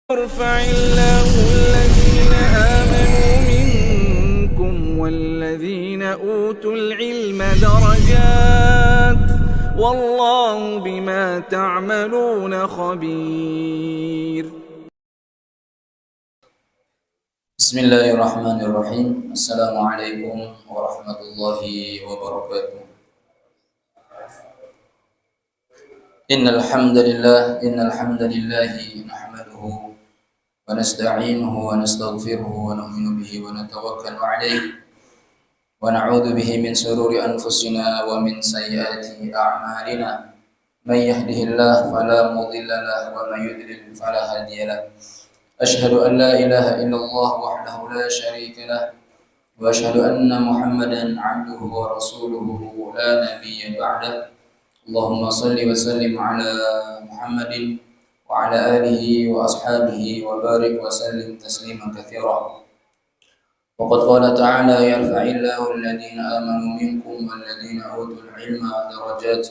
يرفع الله الذين آمنوا منكم والذين أوتوا العلم درجات والله بما تعملون خبير. بسم الله الرحمن الرحيم. السلام عليكم ورحمة الله وبركاته. إن الحمد لله نحمده ونستعينه ونستغفره ونؤمن به ونتوكل عليه ونعوذ به من شرور أنفسنا ومن سيئات أعمالنا. من يهده الله فلا مضل له ومن يضلل فلا هادي له. أشهد أن لا إله إلا الله وحده لا شريك له وأشهد أن محمدا عبده ورسوله لا نبي بعده. اللهم صل وسلم على محمد وعلى آله وأصحابه وبارك وسلم تسليما كثيرا. وقد قال تعالى: يرفع الله الذين آمنوا منكم والذين أوتوا العلم درجات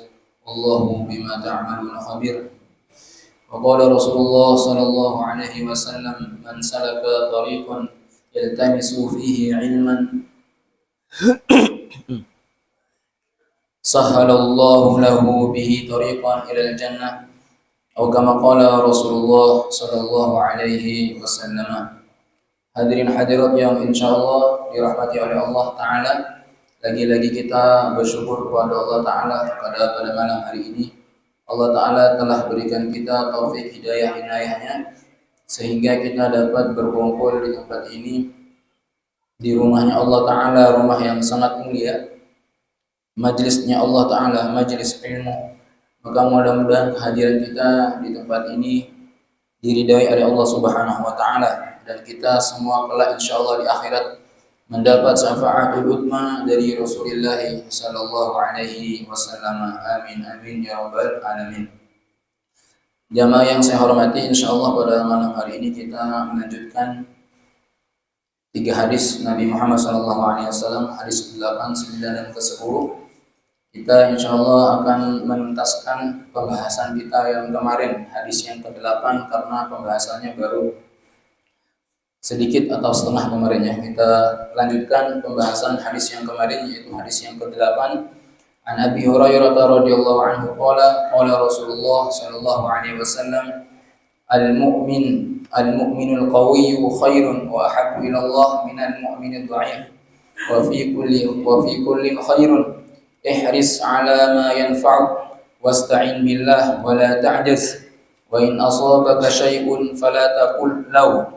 والله بما تعملون خبير. وقال رسول الله صلى الله عليه وسلم: من سلك طريقا يلتمس فيه علما سهل الله له به طريقا إلى الجنة أو كما قال رسول الله صلى الله عليه وسلم. Hadirin hadirat yang insyaallah dirahmati oleh Allah Ta'ala, lagi-lagi kita bersyukur kepada Allah Ta'ala pada malam hari ini. Allah Ta'ala telah berikan kita taufik hidayah inayahnya sehingga kita dapat berkumpul di tempat ini, di rumahnya Allah Ta'ala, rumah yang sangat mulia, majlisnya Allah Ta'ala, majlis ilmu. Maka mudah-mudahan kehadiran kita di tempat ini diridai oleh Allah Subhanahu wa Ta'ala, dan kita semua kelak insyaallah di akhirat mendapat syafaatul utma dari Rasulullah sallallahu alaihi wasallam. Amin amin ya rabbal alamin. Jamaah yang saya hormati, insyaallah pada malam hari ini kita melanjutkan 3 hadis Nabi Muhammad sallallahu alaihi wasallam, hadis ke-8, 9 dan ke-10. Kita insyaallah akan menuntaskan pembahasan kita yang kemarin, hadis yang ke-8, karena pembahasannya baru sedikit atau setengah kemarinnya. Kita lanjutkan pembahasan hadis yang kemarin, yaitu hadis yang ke-8. An Abi Hurairah radhiyallahu anhu qala Rasulullah sallallahu alaihi wasallam: al-mu'minul qawiyyu khairun wa ahabbu ila Allah minal mu'minid dha'if wa fi kullin khairun ihris ala ma yanfa'uk wasta'in billah wa la ta'jaz wa in asabaka shay'un fala taqul law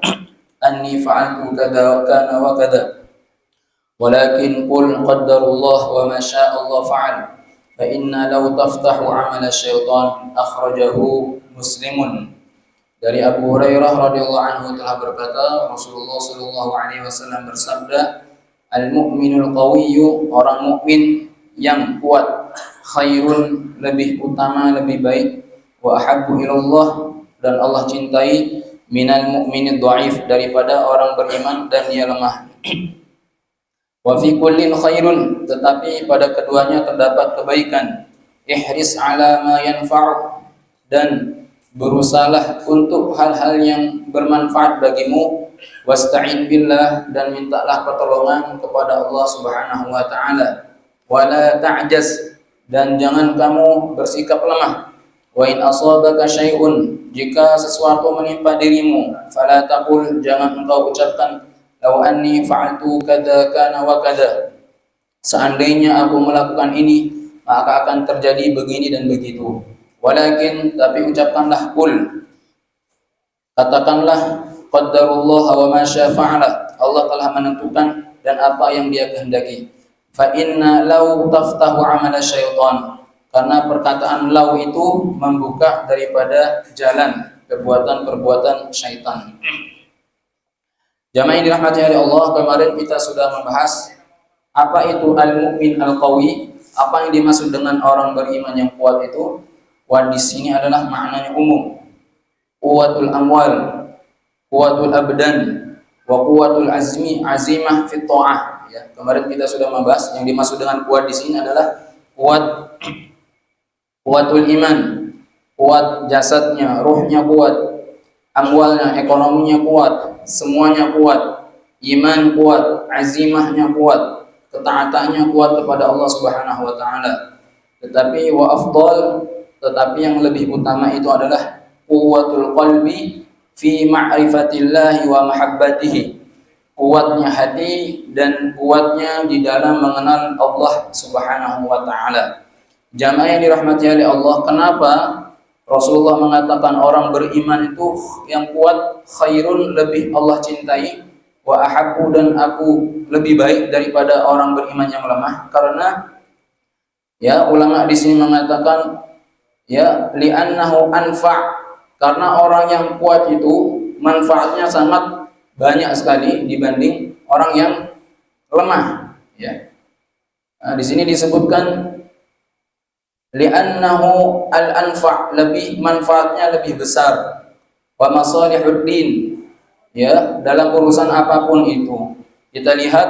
anni fa'altu kada kana wa kada walakin qul qaddarullah wa ma syaa Allah fa'al fa inna law taftahu 'amala syaitan akhrajahu Muslimun. Dari Abu Hurairah radhiyallahu anhu telah berkata, Rasulullah sallallahu alaihi wasallam bersabda, al-mu'minul qawiyyu, orang mukmin yang kuat, khairun, lebih utama, lebih baik, wa ahabbu ilallah, dan Allah cintai, minal mu'minid dha'if, daripada orang beriman dan dia lemah. Wa fi kullin khairun, tetapi pada keduanya terdapat kebaikan. Ihris ala ma yanfa'uk, dan berusahalah untuk hal-hal yang bermanfaat bagimu. Wasta'in billah, dan mintalah pertolongan kepada Allah Subhanahu wa Ta'ala. Wala ta'jaz, dan jangan kamu bersikap lemah. Wa in asabaka syai'un, jika sesuatu menimpa dirimu, fala taqul, jangan engkau ucapkan, law anni fa'altu kada kana wa kada, seandainya aku melakukan ini maka akan terjadi begini dan begitu. Walakin, tapi ucapkanlah, qul, katakanlah, qaddarullah wa ma syaa fa'ala, Allah telah menentukan dan apa yang dia kehendaki. Fa inna law taftahu 'amala syaitan, karena perkataan law itu membuka daripada jalan perbuatan-perbuatan syaitan. Jamaah yang dirahmati oleh Allah, kemarin kita sudah membahas apa itu al-mu'min al-qawi, apa yang dimaksud dengan orang beriman yang kuat itu. Kuat di sini adalah maknanya umum. Quwwatul amwal, quwwatul abdan, wa quwwatul azimah fit ta'ah. Ya, kemarin kita sudah membahas yang dimaksud dengan kuat di sini adalah kuatul iman, kuat jasadnya, ruhnya kuat. amwalnya, ekonominya kuat, semuanya kuat, iman kuat, azimahnya kuat, ketaatannya kuat kepada Allah Subhanahu wa taala. Tetapi tetapi yang lebih utama itu adalah quwwatul qalbi fi ma'rifatillahi wa mahabbatihi. Kuatnya hati dan kuatnya di dalam mengenal Allah Subhanahu wa taala. Jamaah yang dirahmati oleh Allah, kenapa Rasulullah mengatakan orang beriman itu yang kuat khairun, lebih Allah cintai, wa ahabbu, dan aku lebih baik daripada orang beriman yang lemah? Karena ya ulama di sini mengatakan ya li'annahu anfa', karena orang yang kuat itu manfaatnya sangat banyak sekali dibanding orang yang lemah, ya. Nah, di sini disebutkan li'annahu al-anfa', lebih manfaatnya lebih besar, wa masalihuddin, ya, dalam urusan apapun itu. Kita lihat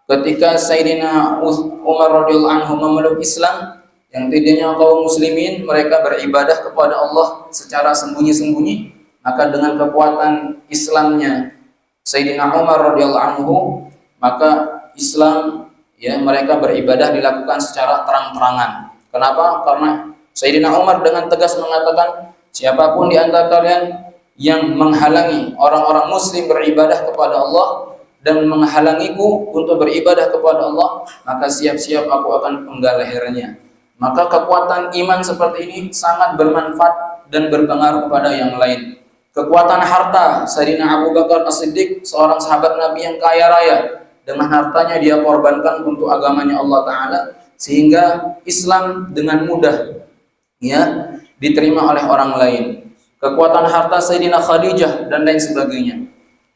ketika Sayyidina Umar radhiyallahu anhu memeluk Islam, yang tadinya kaum muslimin mereka beribadah kepada Allah secara sembunyi-sembunyi, maka dengan kekuatan Islamnya Sayyidina Umar radhiyallahu anhu, maka Islam, ya, mereka beribadah dilakukan secara terang-terangan. Kenapa? Karena Sayyidina Umar dengan tegas mengatakan, siapapun di antara kalian yang menghalangi orang-orang muslim beribadah kepada Allah dan menghalangiku untuk beribadah kepada Allah, maka siap-siap aku akan penggal lehernya. Maka kekuatan iman seperti ini sangat bermanfaat dan berpengaruh kepada yang lain. Kekuatan harta, Sayyidina Abu Bakar As-Siddiq, seorang sahabat Nabi yang kaya raya, dengan hartanya dia korbankan untuk agamanya Allah Ta'ala, sehingga Islam dengan mudah, ya, diterima oleh orang lain. Kekuatan harta Sayyidina Khadijah dan lain sebagainya,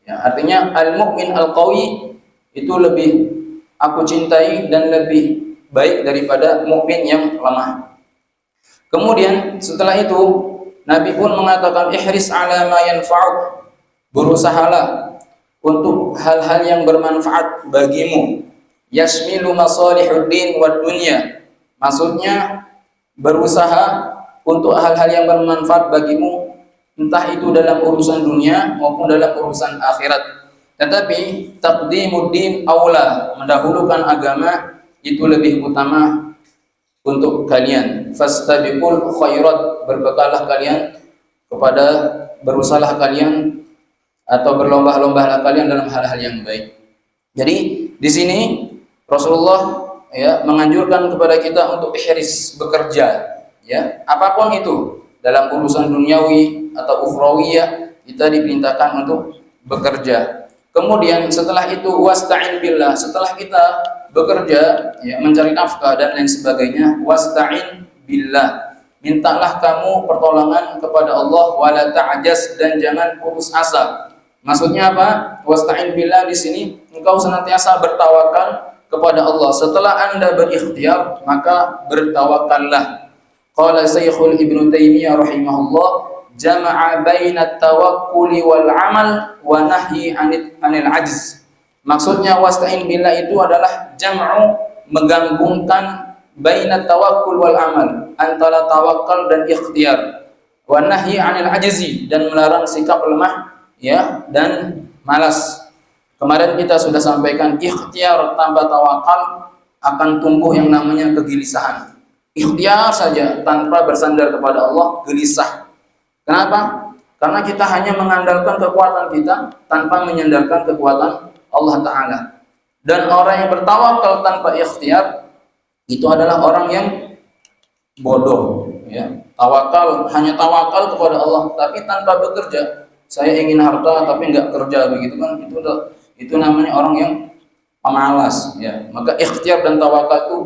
ya, artinya al-mu'min al-qawi itu lebih aku cintai dan lebih baik daripada mukmin yang lemah. Kemudian setelah itu Nabi pun mengatakan ihris ala ma yanfa'uk, berusahalah untuk hal-hal yang bermanfaat bagimu. Yasmilu masalihuddin wad dunya, maksudnya berusaha untuk hal-hal yang bermanfaat bagimu, entah itu dalam urusan dunia maupun dalam urusan akhirat. Tetapi taqdimuddin aula, mendahulukan agama itu lebih utama untuk kalian. Fastabiqul khairat, berbekalah kalian kepada, berusahalah kalian atau berlomba-lombalah kalian dalam hal-hal yang baik. Jadi di sini Rasulullah, ya, menganjurkan kepada kita untuk ihris, bekerja, ya, apapun itu, dalam urusan duniawi atau ukhrawiyah, kita diperintahkan untuk bekerja. Kemudian setelah itu wasta'in billah, setelah kita bekerja, ya, mencari nafkah dan lain sebagainya, wasta'in billah, mintalah kamu pertolongan kepada Allah, wala ta'jaz, dan jangan putus asa. Maksudnya apa? Wasta'in billah di sini engkau senantiasa bertawakal kepada Allah. Setelah Anda berikhtiar, maka bertawakallah. Qala Syekhul Ibnu Taimiyah rahimahullah, jama'a bainat tawakkuli wal amal wa nahyi anil ajz. Maksudnya wasta'in billah itu adalah jam'u, menggabungkan bainat tawakkul wal amal, antara tawakal dan ikhtiar, wa nahyi anil ajzi, dan melarang sikap lemah, ya, dan malas. Kemarin kita sudah sampaikan ikhtiar tanpa tawakal akan tumbuh yang namanya kegelisahan. Ikhtiar saja tanpa bersandar kepada Allah, gelisah. Kenapa? Karena kita hanya mengandalkan kekuatan kita tanpa menyandarkan kekuatan Allah Ta'ala. Dan orang yang bertawakal tanpa ikhtiar itu adalah orang yang bodoh, ya. Tawakal, hanya tawakal kepada Allah tapi tanpa bekerja. Saya ingin harta tapi enggak kerja, begitu kan, itu namanya orang yang pemalas, ya. Maka ikhtiar dan tawakal itu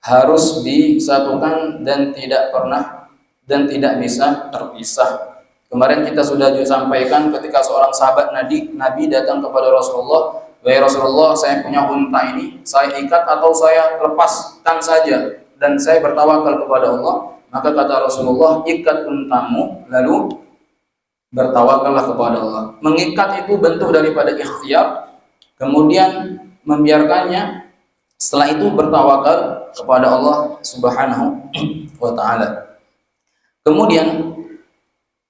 harus disatukan dan tidak pernah dan tidak bisa terpisah. Kemarin kita sudah sampaikan ketika seorang sahabat Nabi datang kepada Rasulullah, "Wahai Rasulullah, saya punya unta ini, saya ikat atau saya lepaskan saja dan saya bertawakal kepada Allah." Maka kata Rasulullah, "Ikat untamu lalu bertawakallah kepada Allah." Mengikat itu bentuk daripada ikhtiar, kemudian membiarkannya, setelah itu bertawakal kepada Allah Subhanahu wa taala. Kemudian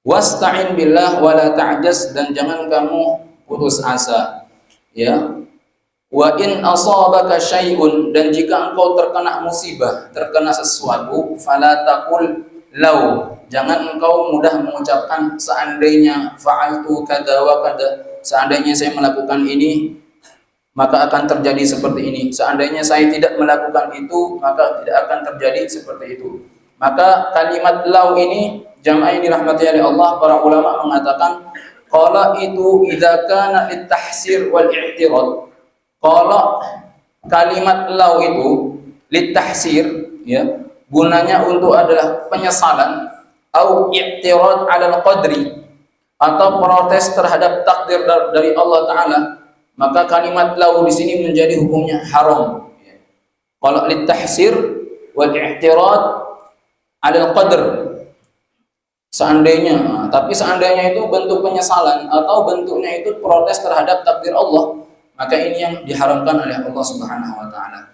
Wasta'in billah wa la ta'jaz, dan jangan kamu putus asa. Ya. Wa in asabaka syai'un, dan jika engkau terkena musibah, terkena sesuatu, fala taqul law, jangan engkau mudah mengucapkan seandainya fa'altu kada wa kada, seandainya saya melakukan ini maka akan terjadi seperti ini, seandainya saya tidak melakukan itu maka tidak akan terjadi seperti itu. Maka kalimat law ini, jamaah ini rahmati oleh Allah, para ulama mengatakan qala itu idza kana litahsir wal i'tirad. Qala, kalimat law itu litahsir, ya, gunanya untuk adalah penyesalan, au i'tirad 'alal qadri, atau protes terhadap takdir dari Allah Ta'ala, maka kalimat law di sini menjadi hukumnya haram. Kalau litahsir wal i'tirad 'alal qadr, seandainya, tapi seandainya itu bentuk penyesalan atau bentuknya itu protes terhadap takdir Allah, maka ini yang diharamkan oleh Allah Subhanahu wa Ta'ala.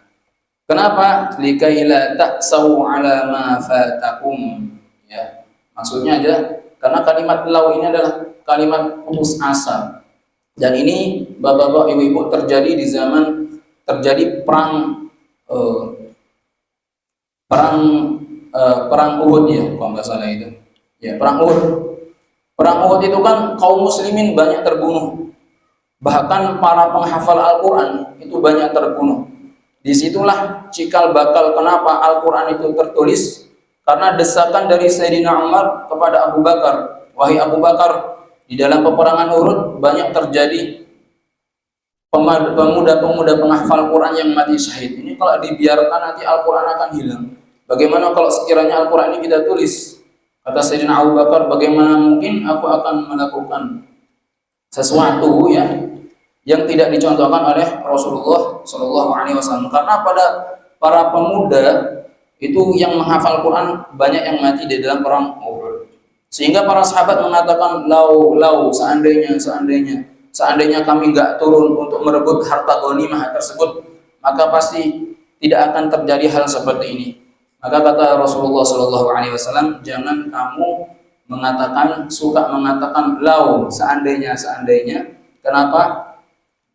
Kenapa? Likai la ta'sau 'ala ma fatakum. Ya, maksudnya aja karena kalimat law ini adalah kalimat putus asa. Dan ini bapak-bapak, ibu-ibu, terjadi di zaman terjadi perang Uhud, ya, kalau nggak salah itu. Ya, perang Uhud. Perang Uhud itu kan kaum muslimin banyak terbunuh. Bahkan para penghafal Al-Qur'an itu banyak terbunuh. Disitulah cikal bakal kenapa Al-Qur'an itu tertulis, karena desakan dari Sayyidina Umar kepada Abu Bakar. Wahai Abu Bakar, di dalam peperangan Uhud banyak terjadi pemuda-pemuda penghafal Quran yang mati syahid. Ini kalau dibiarkan nanti Al-Quran akan hilang. Bagaimana kalau sekiranya Al-Quran ini kita tulis? Kata Sayyidina Abu Bakar, bagaimana mungkin aku akan melakukan sesuatu, ya, yang tidak dicontohkan oleh Rasulullah SAW. Karena pada para pemuda itu yang menghafal Quran banyak yang mati di dalam perang Uhud. Sehingga para sahabat mengatakan lau, seandainya kami nggak turun untuk merebut harta ghanimah tersebut, maka pasti tidak akan terjadi hal seperti ini. Maka kata Rasulullah SAW, jangan kamu suka mengatakan lau, seandainya. Kenapa?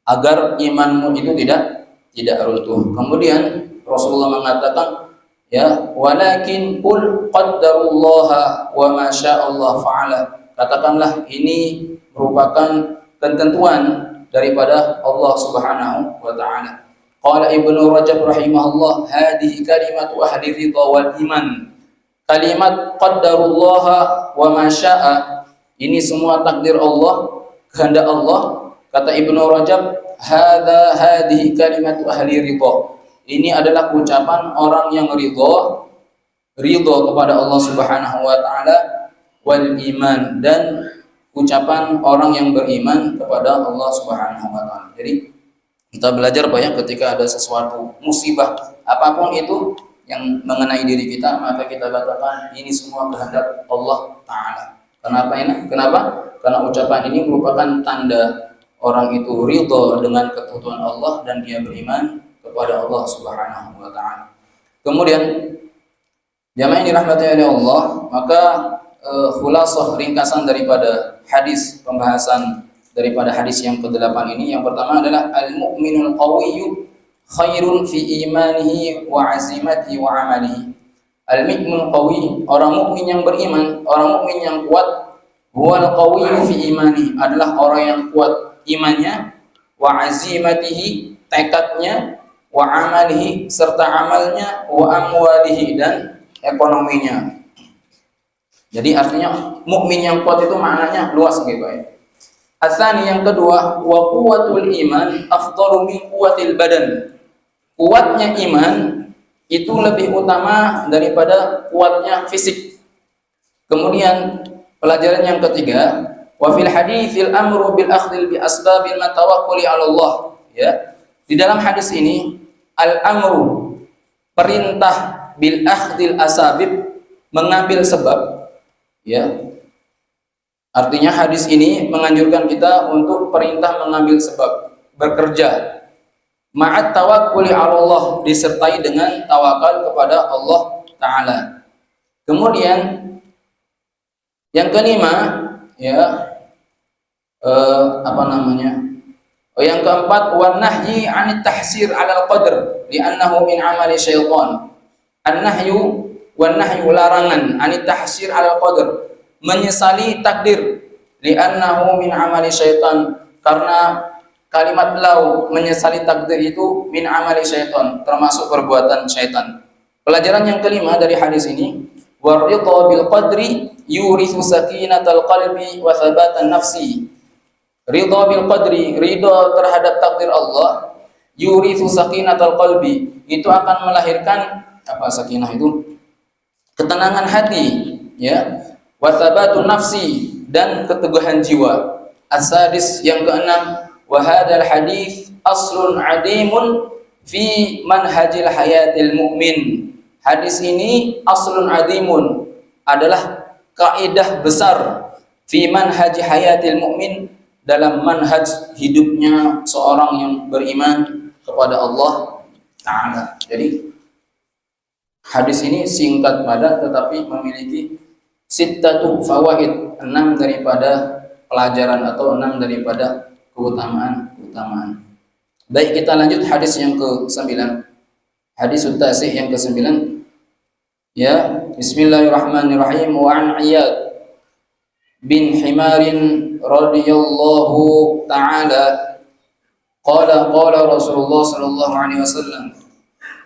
Agar imanmu itu tidak runtuh. Kemudian Rasulullah mengatakan, ya, walakin qul qaddarullaha wa ma sya'allah fa'ala. Katakanlah ini merupakan ketentuan daripada Allah Subhanahu wa Ta'ala. Qala Ibnu Rajab rahimahullah, hadhihi kalimatu ahli ridha wal iman. Kalimat qaddarullaha wa ma syaa, ini semua takdir Allah, kehendak Allah. Kata Ibnu Rajab, hadhihi kalimatu ahli ridha. Ini adalah ucapan orang yang ridha kepada Allah Subhanahu wa Ta'ala, wal iman, dan ucapan orang yang beriman kepada Allah Subhanahu wa Ta'ala. Jadi kita belajar banyak ketika ada sesuatu musibah apapun itu yang mengenai diri kita, maka kita katakan ini semua kehendak Allah Ta'ala. Kenapa? Karena ucapan ini merupakan tanda orang itu ridha dengan ketentuan Allah dan dia beriman kepada Allah Subhanahu wa Ta'ala. Kemudian jamaah yang dirahmati oleh Allah, maka khulasah ringkasan daripada hadis, pembahasan daripada hadis yang ke-8 ini, yang pertama adalah al-mu'minul qawiyyu khairun fi imanihi wa azimatihi wa amalihi. Al-mu'minul qawi, orang mukmin yang beriman, orang mukmin yang kuat, huwal qawiyyu fi imanihi, adalah orang yang kuat imannya, wa azimatihi, tekadnya, wa amalihi, serta amalnya, wa amwalihi, dan ekonominya. Jadi artinya mukmin yang kuat itu maknanya luas, gitu ya. Asani, yang kedua, wa quwwatul iman afdalu min quwwatil badan. Kuatnya iman itu lebih utama daripada kuatnya fisik. Kemudian pelajaran yang ketiga, wa fil haditsil amru bil akhdil bi asbabil matawakkuli 'ala Allah, ya. Di dalam hadis ini al-amru, perintah, bil akhdil asabib, mengambil sebab, ya. Artinya hadis ini menganjurkan kita untuk perintah mengambil sebab, bekerja. Ma'at tawakkuli 'ala Allah, disertai dengan tawakal kepada Allah Ta'ala. Kemudian Yang kelima, ya, apa namanya? Yang keempat, wan nahyi 'anit tahsir 'alal qadr li'annahu min 'amali syaitan. An-nahyu wan nahyu, larangan, 'anit tahsir 'alal qadr, menyesali takdir, li'annahu min 'amali syaitan, karena kalimat lau menyesali takdir itu min 'amali syaitan, termasuk perbuatan syaitan. Pelajaran yang kelima dari hadis ini, waridha bil qadri yurithu sakinatal qalbi wa thabatan nafsi. Ridha bil qadri, ridha terhadap takdir Allah, yurithu sakinatal qalbi, itu akan melahirkan apa sakinah itu? Ketenangan hati, ya. Wa thabatun nafsi, dan keteguhan jiwa. As-sadis, yang keenam, wa hadzal hadits aslun adimun fi manhajil hayatil mu'min. Hadis ini aslun adimun, adalah kaidah besar fi manhaj hayatil mu'min, dalam manhaj hidupnya seorang yang beriman kepada Allah Ta'ala. Jadi hadis ini singkat padat tetapi memiliki sittatu fawaid, 6 daripada pelajaran atau 6 daripada keutamaan. Baik, kita lanjut hadis yang ke-9. Hadis tasih yang ke-9. Ya, bismillahirrahmanirrahim. Wa an Iyad bin Himarin radhiyallahu ta'ala qala Rasulullah sallallahu alaihi wasallam,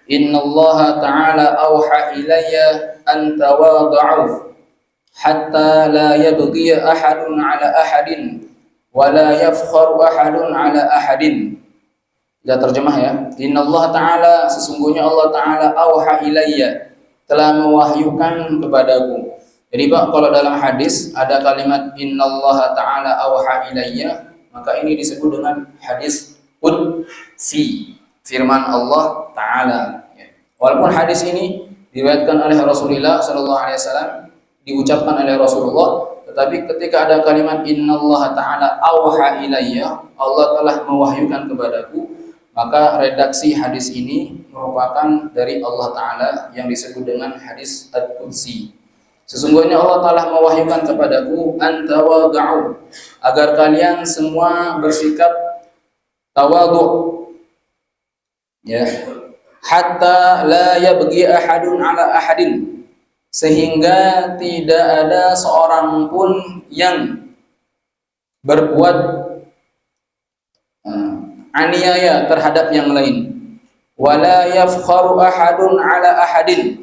inna Allah ta'ala awha ilayya an tawada'u hatta la yabghi ahadun ala ahadin wa la yafkharu ahadun ala ahadin. Kita terjemah ya. Inna Allah ta'ala, sesungguhnya Allah ta'ala awha ilayya, telah mewahyukan kepadaku. Jadi Pak, kalau dalam hadis ada kalimat innallaha ta'ala awha ilayya, maka ini disebut dengan hadis qudsi, firman Allah Ta'ala. Walaupun hadis ini diriwayatkan oleh Rasulullah sallallahu alaihi wasallam, diucapkan oleh Rasulullah, tetapi ketika ada kalimat innallaha ta'ala awha ilayya, Allah telah mewahyukan kepadaku, maka redaksi hadis ini merupakan dari Allah Ta'ala yang disebut dengan hadis al-qudsi. Sesungguhnya Allah Ta'ala mewahyukan kepadaku an tawada'u, agar kalian semua bersikap tawadhu, ya, hatta la yabghi ahadun ala ahadin, sehingga tidak ada seorang pun yang berbuat aniaya terhadap yang lain, wala yafkharu ahadun ala ahadin,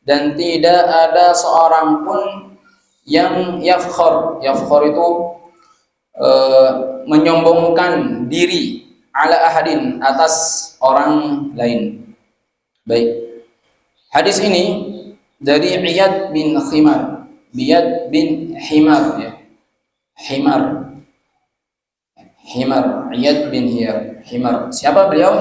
dan tidak ada seorang pun yang yafkhar. Yafkhar itu menyombongkan diri, ala ahadin, atas orang lain. Baik. Hadis ini dari Iyad bin Himar. Iyad bin Himar, ya. Himar. Iyad bin Himar. Siapa beliau?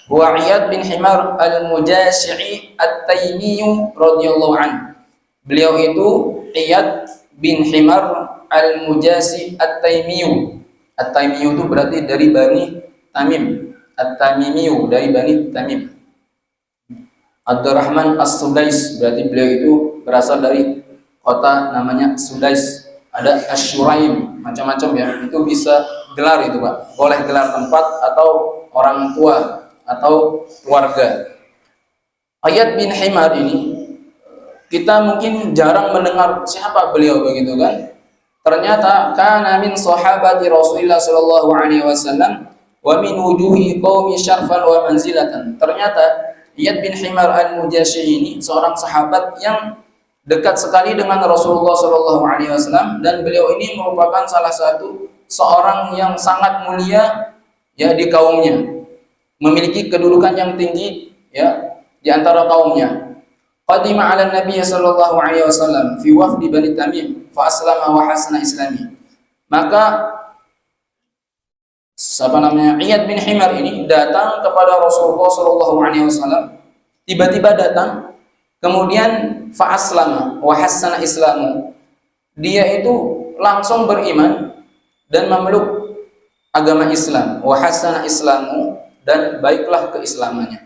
Huwa Iyad bin Himar al-Mujashi'i at-Taimi radhiyallahu anhu. Beliau itu Iyad bin Himar al-Mujashi'i at-Taimi. At-Taimi itu berarti dari Bani Tamim. At-Tamimi dari Bani Tamim. Abdurrahman As-Sudais, berarti beliau itu berasal dari kota namanya Sudais. Ada Asyuraim, macam-macam ya. Itu bisa gelar itu Pak. Boleh gelar tempat atau orang tua atau keluarga. Iyad bin Himar ini kita mungkin jarang mendengar siapa beliau begitu kan. Ternyata kana min sahabati Rasulullah sallallahu alaihi wasallam wa min wujuhi qaumi syarfan wa manzilatan. Ternyata Iyad bin Himar al-Mujashi'i ini seorang sahabat yang dekat sekali dengan Rasulullah sallallahu alaihi wasallam, dan beliau ini merupakan salah satu seorang yang sangat mulia ya di kaumnya, memiliki kedudukan yang tinggi ya di antara kaumnya. Qadima 'ala Nabi sallallahu alaihi wasallam fi wafdi Bani Tamim fa aslama wa hasana islami. Maka Iyad bin Himar ini datang kepada Rasulullah sallallahu alaihi wasallam, tiba-tiba datang, kemudian fa aslama wa hasana islamu. Dia itu langsung beriman dan memeluk agama Islam, wa hasana islamu, dan baiklah keislamannya.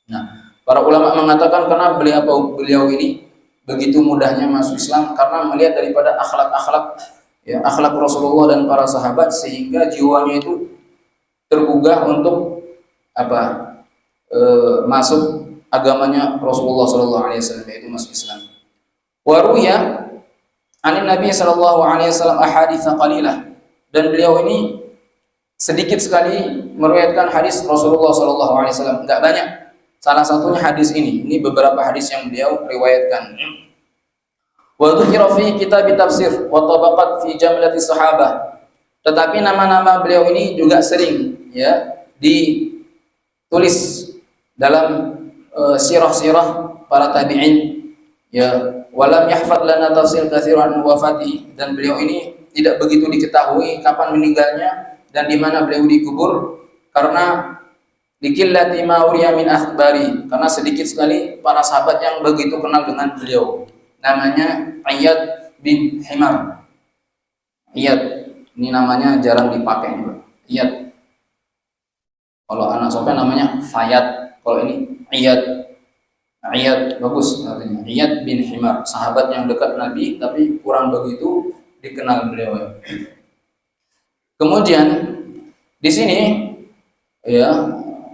Nah, para ulama mengatakan karena beliau ini begitu mudahnya masuk Islam karena melihat daripada akhlak-akhlak, ya, akhlak Rasulullah dan para sahabat, sehingga jiwanya itu tergugah untuk apa? Masuk agamanya Rasulullah sallallahu alaihi wasallam, yaitu masuk Islam. Wa ruya anin Nabi sallallahu alaihi wasallam ahadits qalilah, dan beliau ini sedikit sekali meriwayatkan hadis Rasulullah sallallahu alaihi wasallam, enggak banyak. Salah satunya hadis ini beberapa hadis yang beliau riwayatkan. Wa dzukira fi kitab tafsir wa tabaqat fi jamlati sahabah. Tetapi nama-nama beliau ini juga sering, ya, ditulis dalam sirah-sirah para tabi'in, ya. Walam yahfad lana tafsir katsiran wafatihi, dan beliau ini tidak begitu diketahui kapan meninggalnya dan di mana beliau dikubur, karena likillati ma uriya min akhbari, karena sedikit sekali para sahabat yang begitu kenal dengan beliau. Namanya Iyad bin Himar. Iyad ini namanya jarang dipakai, Iyad. Kalau anak sopan namanya Fayad. Kalau ini Iyad, Iyad bagus artinya. Iyad bin Himar, sahabat yang dekat Nabi tapi kurang begitu dikenal beliau. Kemudian di sini, ya,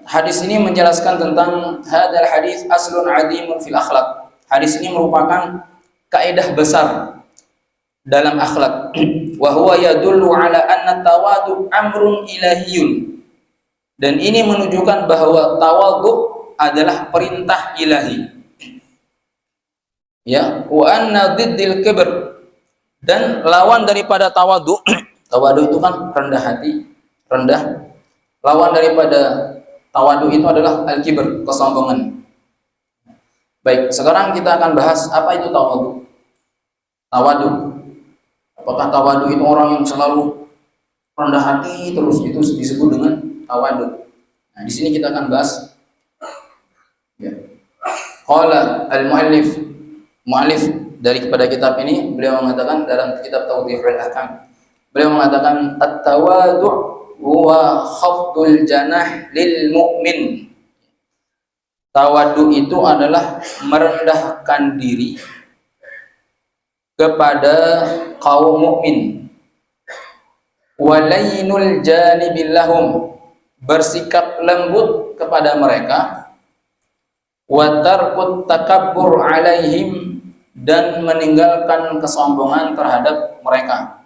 hadis ini menjelaskan tentang hadal hadis aslun adimun fil akhlak. Hadis ini merupakan kaidah besar dalam akhlak. Wa huwa yadullu ala anna tawadu amrun ilahiyun. Dan ini menunjukkan bahwa tawadhu adalah perintah ilahi. Ya, wa anna diddil kibr, dan lawan daripada tawadhu, tawadhu itu kan rendah hati, rendah. Lawan daripada tawadhu itu adalah al-kibr, kesombongan. Baik, sekarang kita akan bahas apa itu tawadhu. Tawadhu. Apakah tawadhu itu orang yang selalu rendah hati terus, itu disebut dengan tawadhu. Nah, di sini kita akan bahas, ya. Qala al-muallif, muallif dari kepada kitab ini, beliau mengatakan dalam kitab Tawdihul Ahkam, beliau mengatakan at-tawadhu huwa khafdul janah lil mu'min. Tawadhu itu adalah merendahkan diri kepada kaum mukmin. Walainul janibil lahum, bersikap lembut kepada mereka. Wa tarkut takabbur alaihim, dan meninggalkan kesombongan terhadap mereka.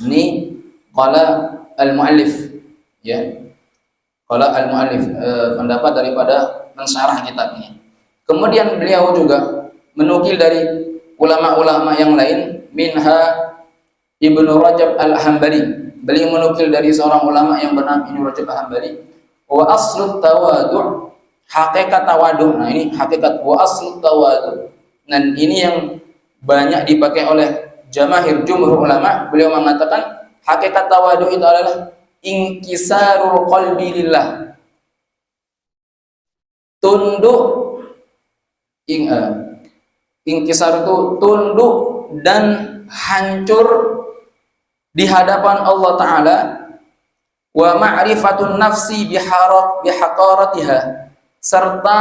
Ini qala al-muallif, ya. Qala al-muallif, pendapat daripada mensyarah kitab ini. Kemudian beliau juga menukil dari ulama-ulama yang lain, minha Ibnu Rajab al-Hambali. Beliau menukil dari seorang ulama yang bernama Ibnu Rajab al-Hambali, wa aslut tawadhu, hakikat tawadhu. Nah, ini hakikat wa aslut tawadhu. Dan ini yang banyak dipakai oleh jumhur ulama. Beliau mengatakan hakikat tawadhu itu adalah inkisarul qalbi lillah. Tunduk, inkisar itu tunduk dan hancur di hadapan Allah Ta'ala. Wa ma'rifatun nafsi bihaqaratiha, serta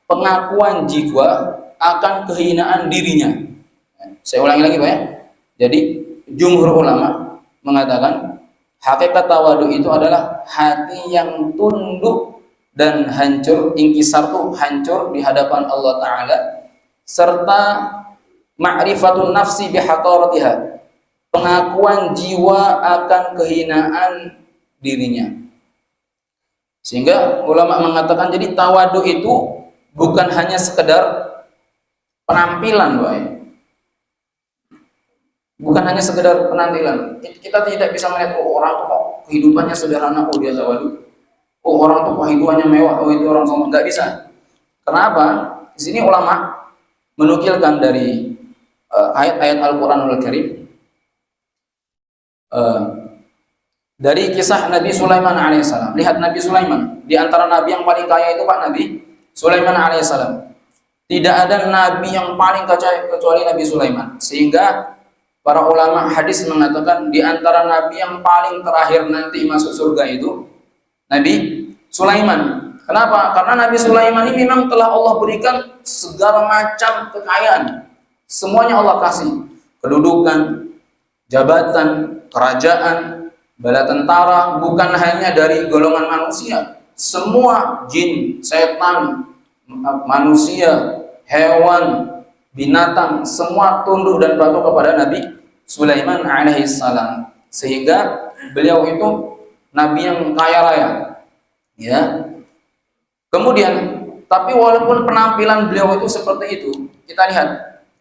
pengakuan jiwa akan kehinaan dirinya. Saya ulangi lagi, Pak, ya. Jadi jumhur ulama mengatakan hakikat tawadhu itu adalah hati yang tunduk dan hancur, inkisar itu hancur di hadapan Allah Ta'ala, serta ma'rifatun nafsi bihaqaratiha, pengakuan jiwa akan kehinaan dirinya. Sehingga ulama mengatakan jadi tawadhu itu bukan hanya sekedar penampilan, Pak. Bukan hanya sekedar penampilan. Kita tidak bisa melihat orang kok kehidupannya sederhana, dia tawadhu. Orang tuh kehidupannya mewah, itu orang sombong. Enggak bisa. Kenapa? Di sini ulama menukilkan dari ayat-ayat Al-Qur'anul Karim, dari kisah Nabi Sulaiman alaihissalam. Lihat Nabi Sulaiman, di antara nabi yang paling kaya itu Pak Nabi Sulaiman alaihissalam. Tidak ada nabi yang paling kaya kecuali Nabi Sulaiman. Sehingga para ulama hadis mengatakan di antara nabi yang paling terakhir nanti masuk surga itu Nabi Sulaiman. Kenapa? Karena Nabi Sulaiman ini memang telah Allah berikan segala macam kekayaan. Semuanya Allah kasih. Kedudukan, jabatan, kerajaan, bala tentara, bukan hanya dari golongan manusia. Semua jin, setan, manusia, hewan, binatang, semua tunduk dan patuh kepada Nabi Sulaiman alaihissalam. Sehingga beliau itu nabi yang kaya raya. Ya. Kemudian, tapi walaupun penampilan beliau itu seperti itu, kita lihat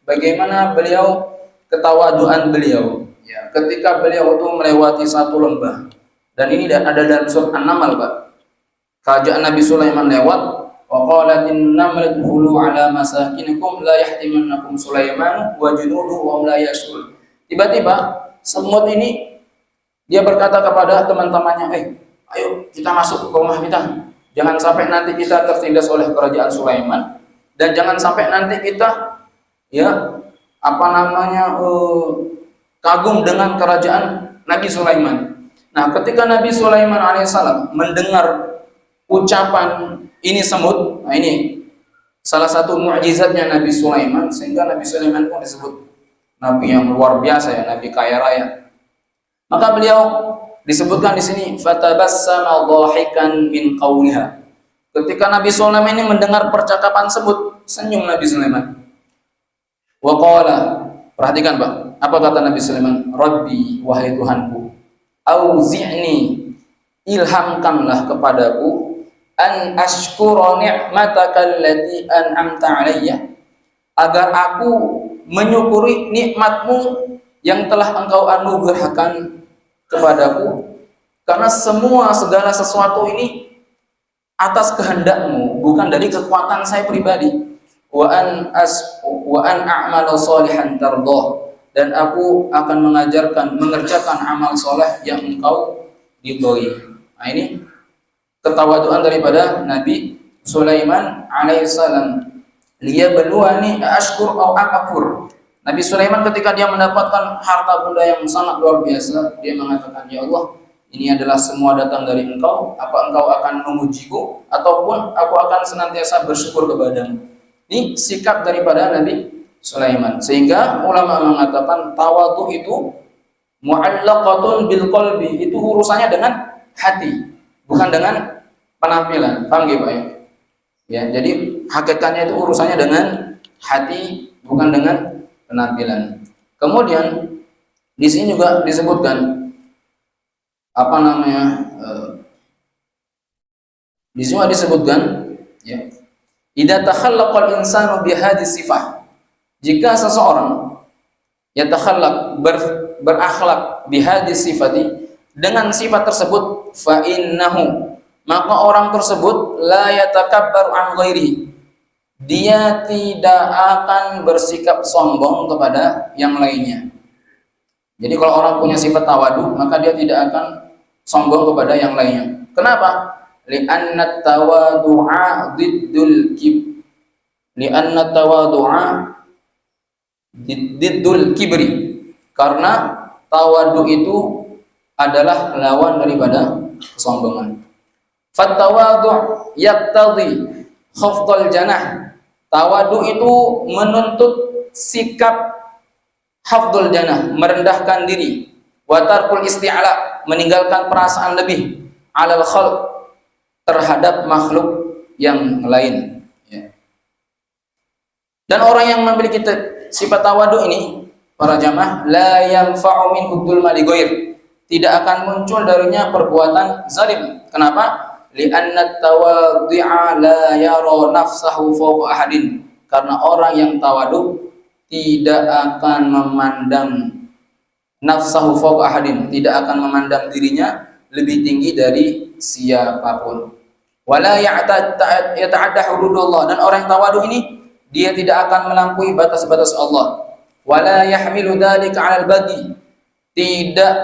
bagaimana beliau, ketawaduan beliau. Ya, ketika beliau itu melewati satu lembah, dan ini ada dalam surat An-Naml, Pak. Kerajaan Nabi Sulaiman lewat, wa qalatin namlatu khulu ala masakinikum la yahtimannakum Sulaiman wa junuduhu wa hum la yash'urun. Tiba-tiba semut ini dia berkata kepada teman-temannya, ayo kita masuk ke rumah kita. Jangan sampai nanti kita tertindas oleh kerajaan Sulaiman, dan jangan sampai nanti kita kagum dengan kerajaan Nabi Sulaiman. Nah, ketika Nabi Sulaiman alaihissalam mendengar ucapan ini semut, nah ini salah satu mukjizatnya Nabi Sulaiman, sehingga Nabi Sulaiman pun disebut nabi yang luar biasa, ya, nabi kaya raya. Maka beliau disebutkan di sini fatabassama dhahikan min qawliha. Ketika Nabi Sulaiman ini mendengar percakapan semut, senyum Nabi Sulaiman. Wa qala, perhatikan Pak, apa kata Nabi Sulaiman? Rabbi, wahai Tuhanku, auzi'ni, ilhamkanlah kepadaku an ashkura ni'mataka allati an'amta alayya, agar aku menyukuri nikmatmu yang telah engkau anugerahkan kepadaku, karena segala sesuatu ini atas kehendakmu, bukan dari kekuatan saya pribadi. Wa an a'mala salihan tardah, dan aku akan mengerjakan amal soleh yang engkau ridhoi. Nah, ini ketawaduan daripada Nabi Sulaiman alaihissalam. Liyabluwani ashkur aw akfur. Nabi Sulaiman ketika dia mendapatkan harta benda yang sangat luar biasa, dia mengatakan, ya Allah, ini adalah semua datang dari engkau. Apa engkau akan memujiku, ataupun aku akan senantiasa bersyukur kepadamu. Ini sikap daripada Nabi Sulaiman. Sehingga ulama mengatakan tawadhu itu mu'allaqatun bil qalbi, itu urusannya dengan hati, bukan dengan penampilan. Paham nggih Pak ya? Ya, jadi hakikatnya itu urusannya dengan hati, bukan dengan penampilan. Kemudian di sini juga disebutkan di sini disebutkan, ya, idza takhallaqal insanu bihadhihi sifah, jika seseorang berakhlak bihadhihi sifati, dengan sifat tersebut, fa innahu, maka orang tersebut la yatakabbaru an ghairihi, dia tidak akan bersikap sombong kepada yang lainnya. Jadi kalau orang punya sifat tawadu, maka dia tidak akan sombong kepada yang lainnya. Kenapa? Li'anna tawadu'a diddul kib. Li'anna tawadu'a diddul kibri. Karena tawadu itu adalah lawan daripada kesombongan. Fattawadu' yaqtadhi khafdal janah. Tawadu itu menuntut sikap hafdul janah, merendahkan diri. Wa tarkul isti'la, meninggalkan perasaan lebih, alal khalq, terhadap makhluk yang lain, ya. Dan orang yang memiliki sifat tawadu ini, para jamaah, la yanfa'u min hubdul mali ghair, tidak akan muncul darinya perbuatan zalim. Kenapa? Li'anna tawadhi'a la yara nafsahu fawqa ahadin, karena orang yang tawadu tidak akan memandang nafsahu fawqa ahadin, tidak akan memandang dirinya lebih tinggi dari siapapun. Wala yata'adda hududullah, dan orang yang tawadu ini dia tidak akan melampaui batas-batas Allah. Wala yahmilu dzalika 'alal baghi, tidak,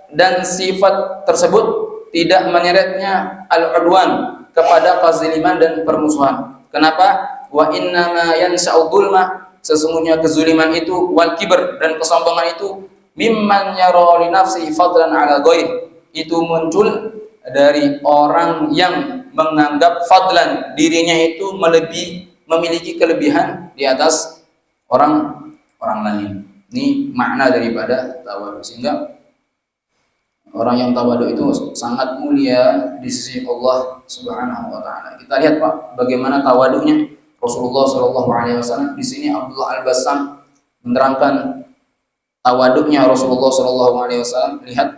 dan sifat tersebut tidak menyeretnya al-udwan, kepada kezaliman dan permusuhan. Kenapa? Wa innama yansha'u dzulma, sesungguhnya kezuliman itu, wal kibr, dan kesombongan itu, mimman yara li nafsi fadlan ala ghair, itu muncul dari orang yang menganggap fadlan dirinya itu memiliki kelebihan di atas orang lain. Ini makna daripada tawadu, sehingga orang yang tawadu itu sangat mulia di sisi Allah Subhanahu wa taala. Kita lihat Pak, bagaimana tawadunya Rasulullah Shallallahu alaihi wasallam. Di sini Abdullah Al-Bassam menerangkan tawaduknya Rasulullah Shallallahu alaihi wasallam. Lihat,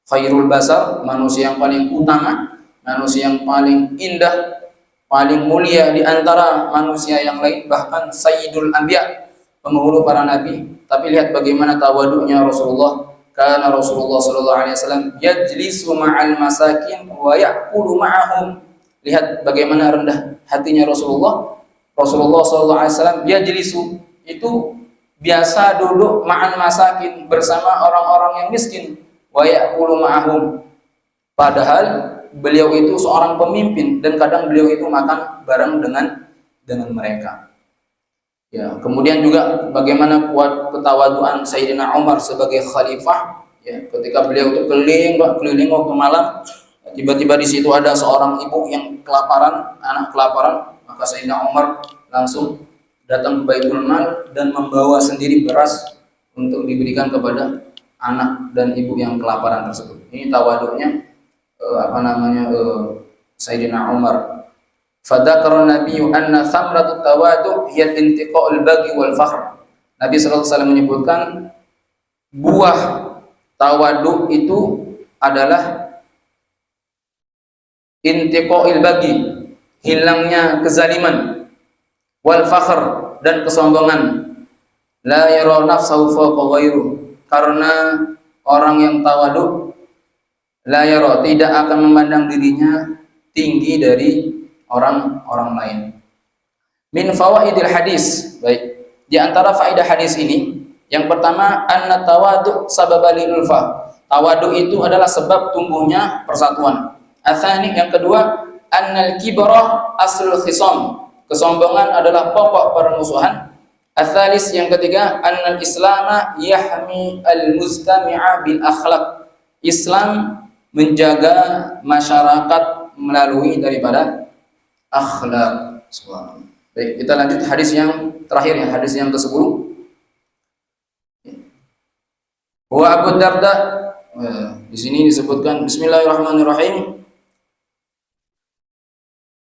khairul basar, manusia yang paling utama, manusia yang paling indah, paling mulia di antara manusia yang lain, bahkan sayyidul anbiya, penghulu para nabi. Tapi lihat bagaimana tawaduknya Rasulullah. Karena Rasulullah Shallallahu alaihi wasallam yajlisu ma'al masakin wa ya'kulu ma'ahum. Lihat bagaimana rendah hatinya Rasulullah. Rasulullah Shallallahu alaihi wasallam yajlisu, itu biasa duduk ma'al masakin, bersama orang-orang yang miskin, wa ya'kulu ma'ahum. Padahal beliau itu seorang pemimpin dan kadang beliau itu makan bareng dengan mereka. Ya, kemudian juga bagaimana kuat ketawaduan Sayyidina Umar sebagai khalifah, ya, ketika beliau itu keliling waktu malam, tiba-tiba di situ ada seorang ibu yang kelaparan, anak kelaparan, maka Sayyidina Umar langsung datang ke Baitul Mal dan membawa sendiri beras untuk diberikan kepada anak dan ibu yang kelaparan tersebut. Ini tawaduknya Sayyidina Umar. Fadzakara Nabiyyu anna thamratut tawadu hiya intiqa'ul bagi wal fakhr. Nabi sallallahu alaihi wasallam menyebutkan buah tawadu itu adalah intiqa'il bagi, hilangnya kezaliman, wal fakhr, dan kesombongan. La yara nafsahu fawqa ghairu, karena orang yang tawadu la yara, tidak akan memandang dirinya tinggi dari orang lain. Min fawaidil hadis, baik, di antara faedah hadis ini, yang pertama, anna tawadu sababalil ulfah, tawadu itu adalah sebab tumbuhnya persatuan. Atsani, yang kedua, annal kibrah aslul khisam, kesombongan adalah pokok permusuhan. Atsalis, yang ketiga, annal islama yahmi al mustami'a bil akhlaq, Islam menjaga masyarakat melalui daripada akhlak. Baik, kita lanjut hadis yang terakhir, ya, hadis yang ke-10. Wa Abu Darda, di sini disebutkan bismillahirrahmanirrahim.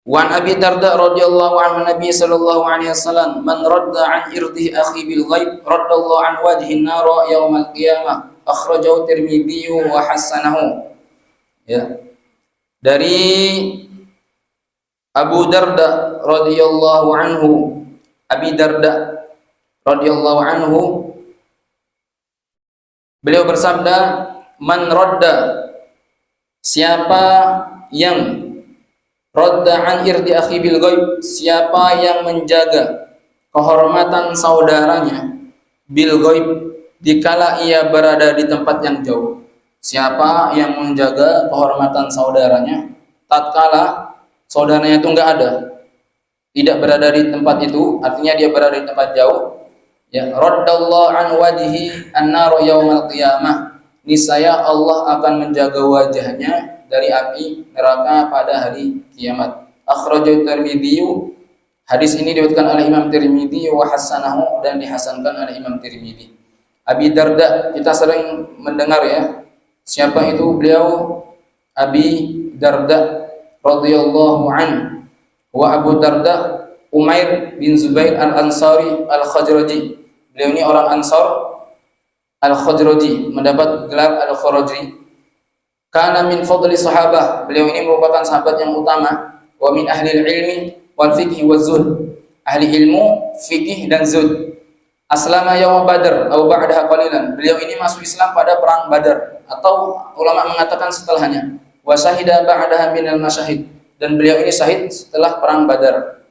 Wa Abi Darda radhiyallahu anhu Nabi sallallahu alaihi wasallam, man radda an irdi akhi bil ghaib raddallahu an wajhin nar yaumal qiyamah, akhrajahu Tirmidzi wa hasanahu. Ya. Dari Abu Darda radhiyallahu anhu, Abi Darda radhiyallahu anhu, beliau bersabda, man radda, siapa yang radda an irdi akhi bil ghaib, siapa yang menjaga kehormatan saudaranya bil ghaib, dikala ia berada di tempat yang jauh. Siapa yang menjaga kehormatan saudaranya tatkala saudaranya itu enggak ada, tidak berada di tempat itu, artinya dia berada di tempat jauh, ya, raddallahu an wajhi an-nar yaumal qiyamah, niscaya Allah akan menjaga wajahnya dari api neraka pada hari kiamat. Akhrajahu Tirmidzi, hadis ini diriwayatkan oleh Imam Tirmidzi wa hasanahu, dan dihasankan oleh Imam Tirmidzi. Abi Darda, kita sering mendengar, ya, siapa itu beliau? Abi Darda radhiyallahu an. Wa Abu Darda Umair bin Zubair al-Ansari al-Khazraji. Beliau ini orang Ansar al-Khazraji, mendapat gelar al-Khazraji. Kana min fadli sahabah, beliau ini merupakan sahabat yang utama. Wa min ahli ilmi wal fiqh wa zuhd, ahli ilmu, fikih, dan zuhd. Aslama yaum Badr atau ba'daha qalilan, beliau ini masuk Islam pada perang Badar, atau ulama mengatakan setelahnya. Wa syahida ba'daha minal masyahid, dan beliau ini syahid setelah perang Badar.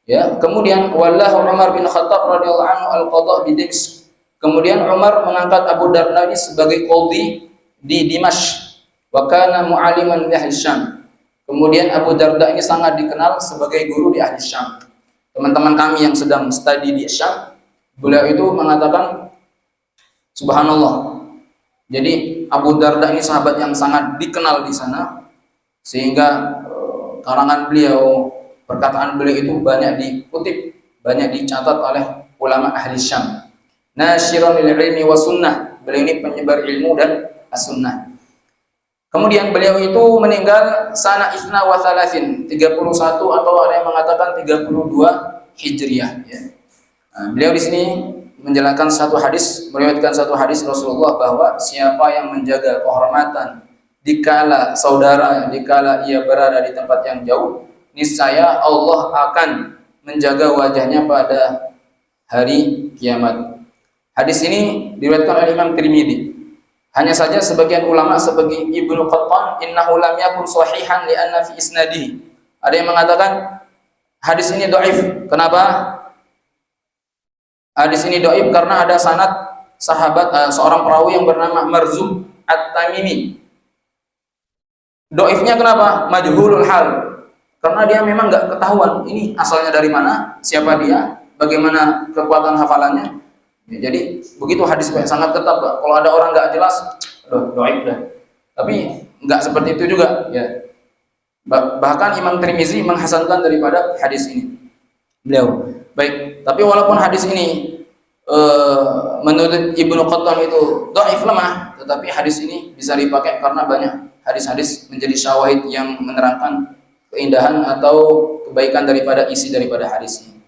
Ya, kemudian wallahu Umar bin Khattab radhiyallahu anhu al-qadha bi Dimashq. Kemudian Umar mengangkat Abu Darda ini sebagai qadhi di Dimashq. Wa kana mu'aliman li ahli Syam. Kemudian Abu Darda ini sangat dikenal sebagai guru di ahli Syam. Teman-teman kami yang sedang studi di Syam, beliau itu mengatakan, subhanallah, jadi Abu Darda ini sahabat yang sangat dikenal di sana, sehingga karangan beliau, perkataan beliau itu banyak dikutip, banyak dicatat oleh ulama ahli Syam. Nasyiran lil ilmi was sunnah, beliau ini penyebar ilmu dan as-sunnah. Kemudian beliau itu meninggal sana isna wa thalathin, 31 atau ada yang mengatakan 32 Hijriah ya. Nah, beliau di sini menjelaskan satu hadis, meriwayatkan satu hadis Rasulullah bahwa siapa yang menjaga kehormatan dikala saudara, dikala ia berada di tempat yang jauh, niscaya Allah akan menjaga wajahnya pada hari kiamat. Hadis ini diriwayatkan oleh Imam Tirmidzi. Hanya saja sebagian ulama seperti Ibnu Qattan, innahu lam yakun sahihan li anna fi isnadihi. Ada yang mengatakan hadis ini dhaif. Kenapa? Hadis ini dhaif karena ada sanad sahabat seorang perawi yang bernama Marzuq At-Tamimi. Dhaifnya kenapa? Majhulul hal. Karena dia memang enggak ketahuan ini asalnya dari mana, siapa dia, bagaimana kekuatan hafalannya. Ya, jadi begitu hadis sangat ketat, Pak. Kalau ada orang nggak jelas, dhaif dah. Tapi nggak seperti itu juga, ya. Bahkan Imam Tirmizi menghasankan daripada hadis ini. Beliau. Baik, tapi walaupun hadis ini menurut Ibnu Qattan itu dhaif, lemah, tetapi hadis ini bisa dipakai karena banyak hadis-hadis menjadi syawahid yang menerangkan keindahan atau kebaikan daripada isi daripada hadis ini.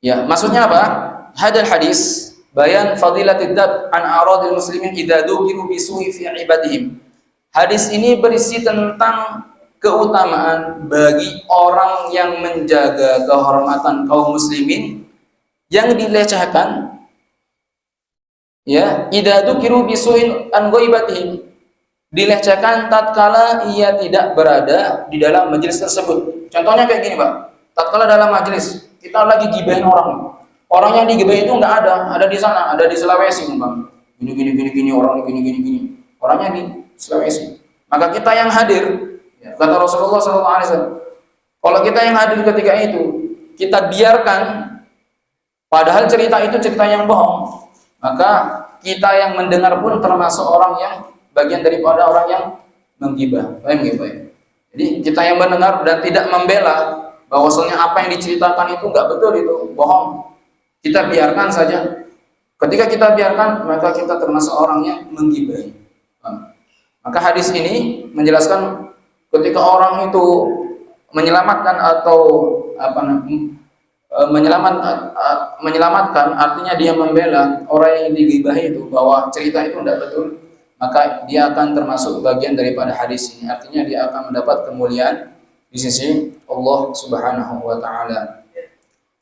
Ya, maksudnya apa? Hadal hadis bayan fadilatid dab an aradil muslimin idza dukiru bisu'i fi ibadihim. Hadis ini berisi tentang keutamaan bagi orang yang menjaga kehormatan kaum muslimin yang dilecehkan, ya, idza dukiru bisu'in an ghaibatihim, dilecehkan tatkala ia tidak berada di dalam majelis tersebut. Contohnya kayak gini, Pak. Tatkala dalam majelis kita lagi gibahin orang. Orang yang digibahin itu nggak ada di sana, ada di Sulawesi, Bang. Gini, orang gini. Orangnya di Sulawesi. Maka kita yang hadir, ya, kata Rasulullah SAW, kalau kita yang hadir ketika itu, kita biarkan, padahal cerita itu cerita yang bohong, maka kita yang mendengar pun termasuk orang yang bagian daripada orang yang menggibah. Jadi kita yang mendengar dan tidak membela bahwasanya apa yang diceritakan itu nggak betul, itu bohong. Kita biarkan saja. Ketika kita biarkan, maka kita termasuk orang yang menggibahi. Maka hadis ini menjelaskan ketika orang itu menyelamatkan atau menyelamatkan artinya dia membela orang yang digibahi itu bahwa cerita itu tidak betul, maka dia akan termasuk bagian daripada hadis ini. Artinya dia akan mendapat kemuliaan di sisi Allah Subhanahu wa taala.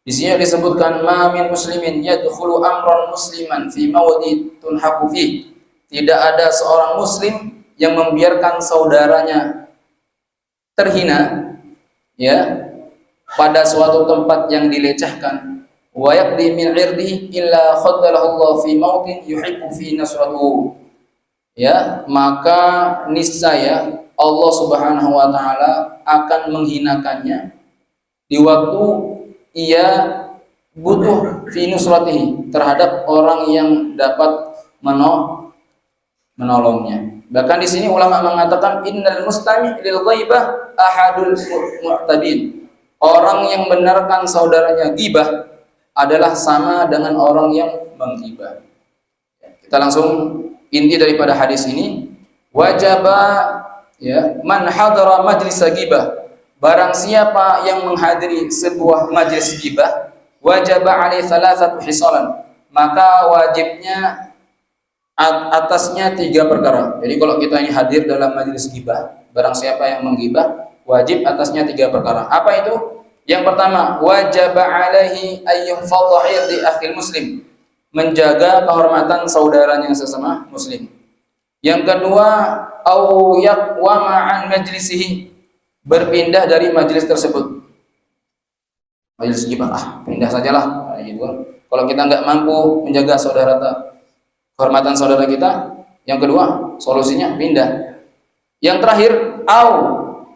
Di sini disebutkan ma min muslimin yadkhulu amran musliman fi mawdi tunhaqu fi. Tidak ada seorang muslim yang membiarkan saudaranya terhina, ya, pada suatu tempat yang dilecehkan. Wa yaqdi min irdihi illa khaddalahu Allah fi mawtin yuhibbu fi nasratuhu. Ya, maka niscaya Allah Subhanahu wa taala akan menghinakannya di waktu ia butuh fi nusratihi, terhadap orang yang dapat menolongnya. Bahkan di sini ulama mengatakan innal mustami' lil ghaibah ahadul mu'tabin. Orang yang benarkan saudaranya gibah adalah sama dengan orang yang menggibah. Kita langsung inti daripada hadis ini, wajaba, ya, man hadara majlis gibah. Barang siapa yang menghadiri sebuah majlis gibah, wajib alaihi thalathatu hisalan, maka wajibnya atasnya 3 perkara. Jadi kalau kita ini hadir dalam majlis gibah, barang siapa yang menggibah, wajib atasnya 3 perkara. Apa itu? Yang pertama, wajib alaihi ayyuhfadha irdi akhil muslim, menjaga kehormatan saudaranya sesama muslim. Yang kedua, au yaqwama an majlisihi, berpindah dari majelis tersebut. Majelis gibah, pindah sajalah, gitu. Kalau kita nggak mampu menjaga kehormatan saudara kita, yang kedua solusinya pindah. Yang terakhir, au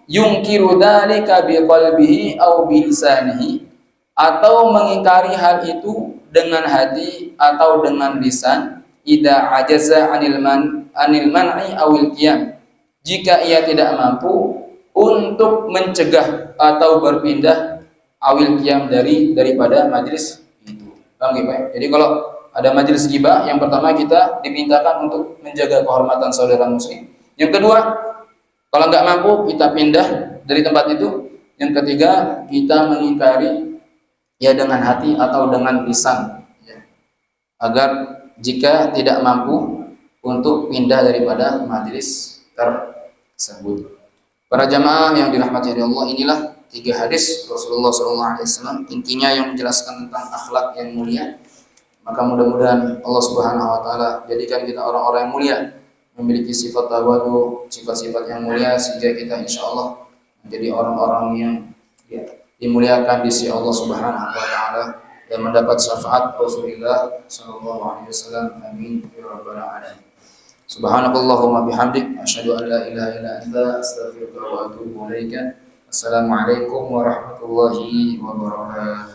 yungkiru dzalika biqalbihi au bilisanihi, atau mengingkari hal itu dengan hati atau dengan lisan, idza ajaza anil man'i awil qiyam, jika ia tidak mampu untuk mencegah atau berpindah awil qiyam daripada majelis itu. Paham ya, Pak? Jadi kalau ada majelis ghibah, yang pertama kita dimintakan untuk menjaga kehormatan saudara muslim. Yang kedua, kalau nggak mampu kita pindah dari tempat itu. Yang ketiga, kita mengingkari ya dengan hati atau dengan lisan, ya. Agar jika tidak mampu untuk pindah daripada majelis tersebut. Para jamaah yang dirahmati Allah, inilah 3 hadis Rasulullah SAW, intinya yang menjelaskan tentang akhlak yang mulia. Maka mudah-mudahan Allah Subhanahu Wa Taala jadikan kita orang-orang yang mulia, memiliki sifat tawadu, sifat-sifat yang mulia, sehingga kita insya Allah menjadi orang-orang yang dimuliakan di sisi Allah Subhanahu Wa Taala dan mendapat syafaat Rasulullah Sallallahu Alaihi Wasallam. Amin ya rabbal alamin. Subhanakallahumma bihamdik, asyhadu an la ilaha illa anta, astaghfiruka wa atubu ilaika. Assalamualaikum warahmatullahi wabarakatuh.